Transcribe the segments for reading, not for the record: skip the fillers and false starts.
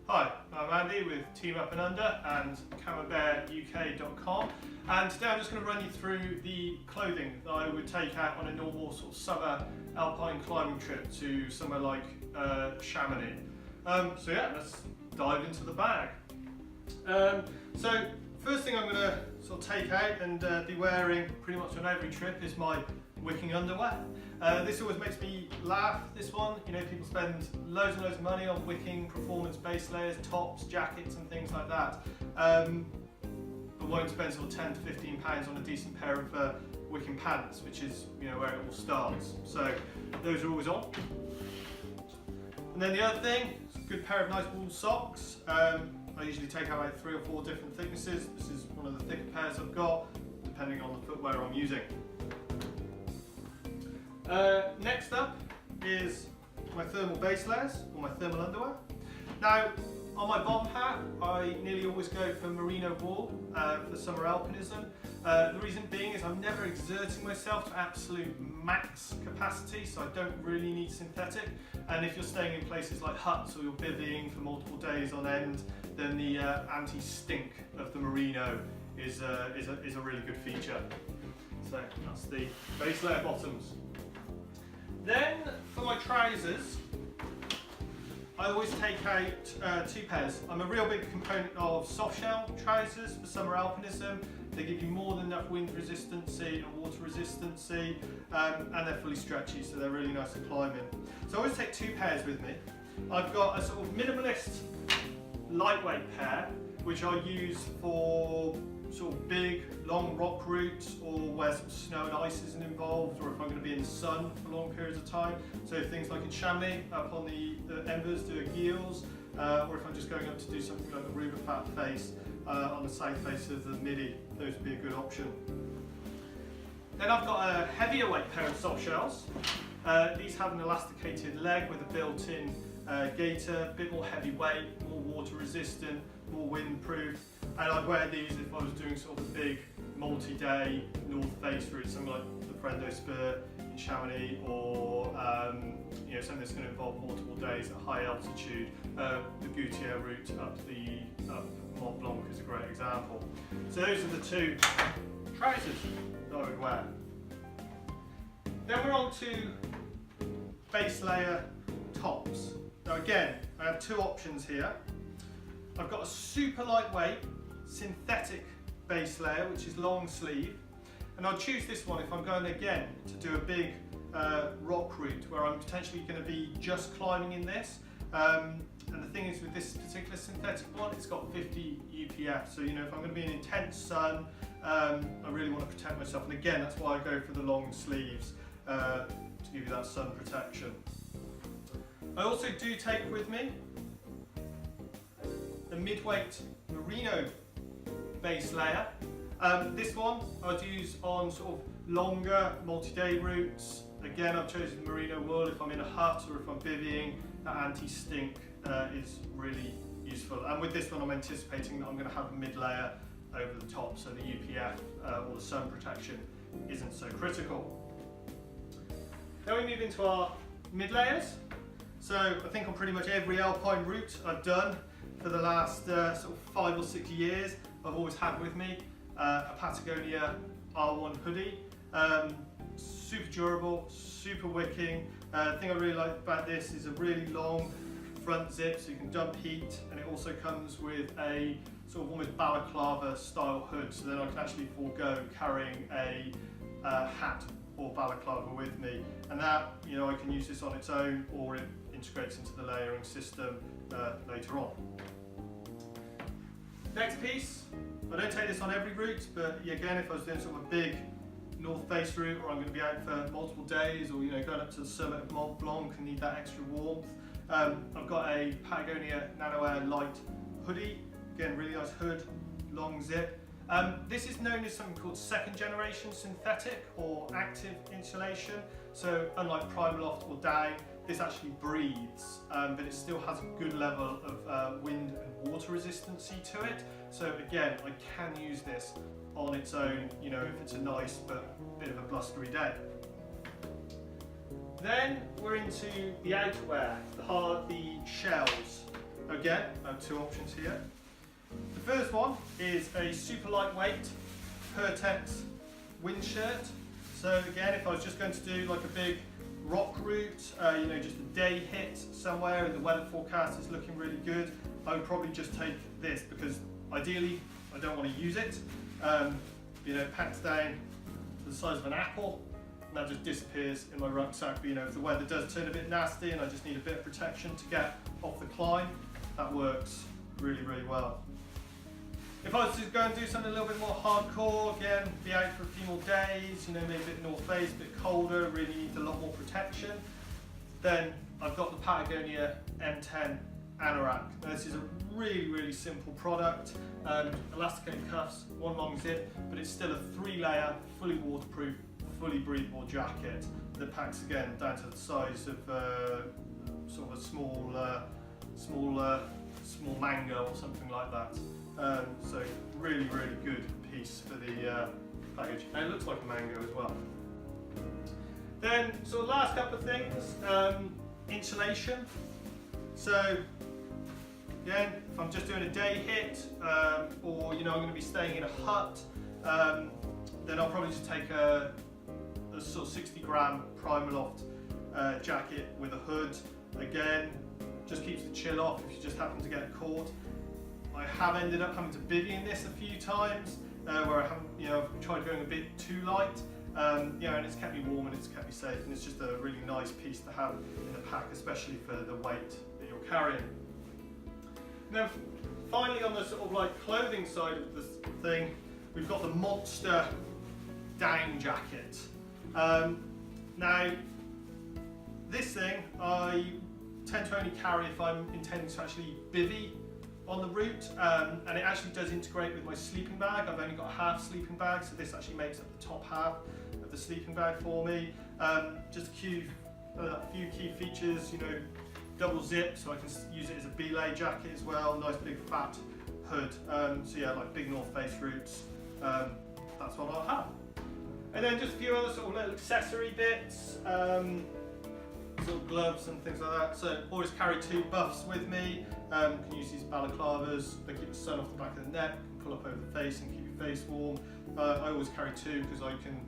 Hi, I'm Andy with Team Up and Under and CameraBearUK.com, and today I'm just going to run you through the clothing that I would take out on a normal sort of summer alpine climbing trip to somewhere like Chamonix. So yeah, let's dive into the bag. So first thing I'm going to sort of take out and be wearing pretty much on every trip is my wicking underwear. This always makes me laugh, this one. You know, people spend loads and loads of money on wicking performance base layers, tops, jackets and things like that. But won't spend sort of 10 to 15 pounds on a decent pair of wicking pants, which is, you know, where it all starts. So those are always on. And then the other thing, is a good pair of nice wool socks. I usually take out like 3 or 4 different thicknesses. This is one of the thicker pairs I've got, depending on the footwear I'm using. Next up is my thermal base layers, or my thermal underwear. Now, on my bomb hat, I nearly always go for merino wool for summer alpinism. The reason being is I'm never exerting myself to absolute max capacity, so I don't really need synthetic. And if you're staying in places like huts or you're bivvying for multiple days on end, then the anti-stink of the merino is a really good feature. So that's the base layer bottoms. Then for my trousers, I always take out 2 pairs. I'm a real big component of soft shell trousers for summer alpinism. They give you more than enough wind resistancy and water resistancy, and they're fully stretchy, so they're really nice to climb in. So I always take 2 pairs with me. I've got a sort of minimalist lightweight pair, which I use for sort of big, long rock routes, or where sort of snow and ice isn't involved, or if I'm going to be in the sun for long periods of time. So things like in Chamonix, up on the Embers doing heels, or if I'm just going up to do something like the Rubafat face on the south face of the Midi, those would be a good option. Then I've got a heavier weight pair of soft shells. These have an elasticated leg with a built-in gaiter, a bit more heavyweight, more water resistant, more windproof, and I'd wear these if I was doing sort of a big multi-day north face route, something like the Prendo Spur in Chamonix, or you know, something that's going to involve multiple days at high altitude. The Goutier route up Mont Blanc is a great example. So those are the 2 trousers that I would wear. Then we're on to base layer tops. Now again, I have 2 options here. I've got a super lightweight synthetic base layer, which is long sleeve, and I'll choose this one if I'm going again to do a big rock route where I'm potentially going to be just climbing in this. And the thing is, with this particular synthetic one, it's got 50 UPF, so you know, if I'm going to be in intense sun, I really want to protect myself, and again, that's why I go for the long sleeves to give you that sun protection. I also do take with me the mid-weight merino base layer. This one I'd use on sort of longer multi-day routes. Again, I've chosen merino wool if I'm in a hut or if I'm bivvying. That anti-stink is really useful. And with this one, I'm anticipating that I'm going to have a mid-layer over the top, so the UPF or the sun protection isn't so critical. Then we move into our mid-layers. So I think on pretty much every alpine route I've done for the last sort of 5 or 6 years, I've always had with me a Patagonia R1 hoodie. Super durable, super wicking. The thing I really like about this is a really long front zip, so you can dump heat, and it also comes with a sort of almost balaclava style hood, so then I can actually forego carrying a hat or balaclava with me, and that, you know, I can use this on its own, or it integrates into the layering system later on. Next piece, I don't take this on every route, but again, if I was doing sort of a big north face route, or I'm going to be out for multiple days, or you know, going up to the summit of Mont Blanc and need that extra warmth, I've got a Patagonia Nano Air light hoodie. Again, really nice hood, long zip. This is known as something called 2nd generation synthetic or active insulation. So unlike Primaloft or down, this actually breathes, but it still has a good level of wind and water resistancy to it. So again, I can use this on its own, you know, if it's a nice but bit of a blustery day. Then we're into the outerwear, the shells. Again, I have two options here. The first one is a super lightweight Pertex wind shirt. So again, if I was just going to do like a big rock route, you know, just a day hit somewhere and the weather forecast is looking really good, I would probably just take this, because ideally I don't want to use it. You know, it packs down to the size of an apple and that just disappears in my rucksack. But you know, if the weather does turn a bit nasty and I just need a bit of protection to get off the climb, that works really, really well. If I was to go and do something a little bit more hardcore, again, be out for a few more days, you know, maybe a bit North Face, a bit colder, really needs a lot more protection, then I've got the Patagonia M10 Anorak. Now, this is a really, really simple product. Elasticated cuffs, one long zip, but it's still a 3-layer, fully waterproof, fully breathable jacket that packs again down to the size of sort of a small mango or something like that. So really, really good piece for the package. And it looks like a mango as well. Then, so the last couple of things, insulation. So again, if I'm just doing a day hit, or you know, I'm going to be staying in a hut, then I'll probably just take a sort of 60-gram Primaloft jacket with a hood. Again, just keeps the chill off if you just happen to get caught. I have ended up having to bivvy in this a few times, where I haven't, you know, I've tried going a bit too light, you know, and it's kept me warm and it's kept me safe, and it's just a really nice piece to have in the pack, especially for the weight that you're carrying. Now, finally, on the sort of like clothing side of this thing, we've got the Monster down jacket. Now, this thing I tend to only carry if I'm intending to actually bivvy on the route, and it actually does integrate with my sleeping bag. I've only got a half sleeping bag, so this actually makes up the top half of the sleeping bag for me. Just a few key features, you know, double zip, so I can use it as a belay jacket as well, nice big fat hood. So yeah, like big North Face routes, that's what I'll have. And then just a few other sort of little accessory bits, sort of gloves and things like that. So always carry 2 buffs with me. Can use these balaclavas, they keep the sun off the back of the neck, can pull up over the face and keep your face warm. I always carry 2 because I can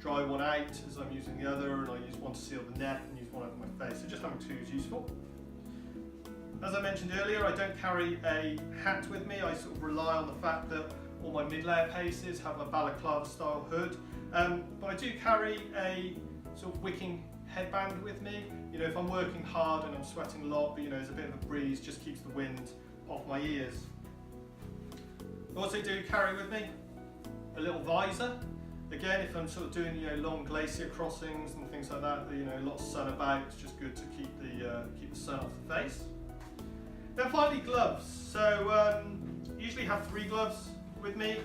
dry one out as I'm using the other, and I use one to seal the neck and use one over my face. So just having 2 is useful. As I mentioned earlier, I don't carry a hat with me. I sort of rely on the fact that all my mid-layer pieces have a balaclava style hood. But I do carry a sort of wicking headband with me. You know, if I'm working hard and I'm sweating a lot, but you know, there's a bit of a breeze, just keeps the wind off my ears. I also do carry with me a little visor. Again, if I'm sort of doing, you know, long glacier crossings and things like that, you know, a lot of sun about, it's just good to keep the sun off the face. Then finally, gloves. So usually have 3 gloves with me.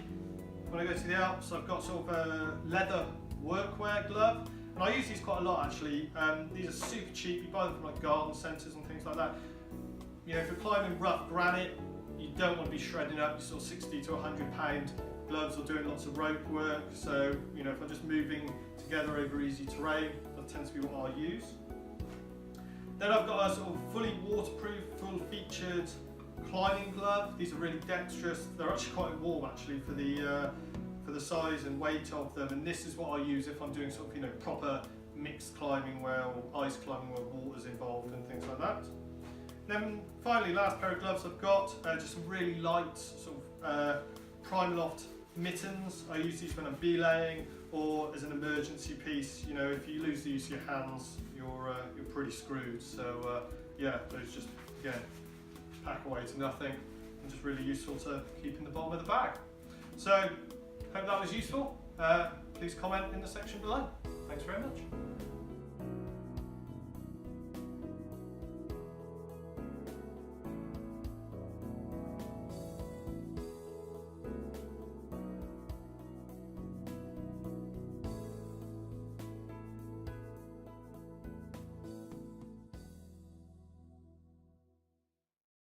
When I go to the Alps, I've got sort of a leather workwear glove. And I use these quite a lot actually. These are super cheap, you buy them from like garden centres and things like that. You know, if you're climbing rough granite, you don't want to be shredding up your sort of 60 to 100 pound gloves or doing lots of rope work. So, you know, if I'm just moving together over easy terrain, that tends to be what I use. Then I've got a sort of fully waterproof, full featured climbing glove. These are really dexterous. They're actually quite warm actually for the size and weight of them, and this is what I use if I'm doing sort of, you know, proper mixed climbing where, or ice climbing where water's involved and things like that. Then finally, last pair of gloves I've got, just some really light sort of Primaloft mittens. I use these when I'm belaying or as an emergency piece. You know, if you lose the use of your hands, you're pretty screwed. So yeah, those just, again, pack away to nothing and just really useful to keep in the bottom of the bag. So hope that was useful. Please comment in the section below. Thanks very much.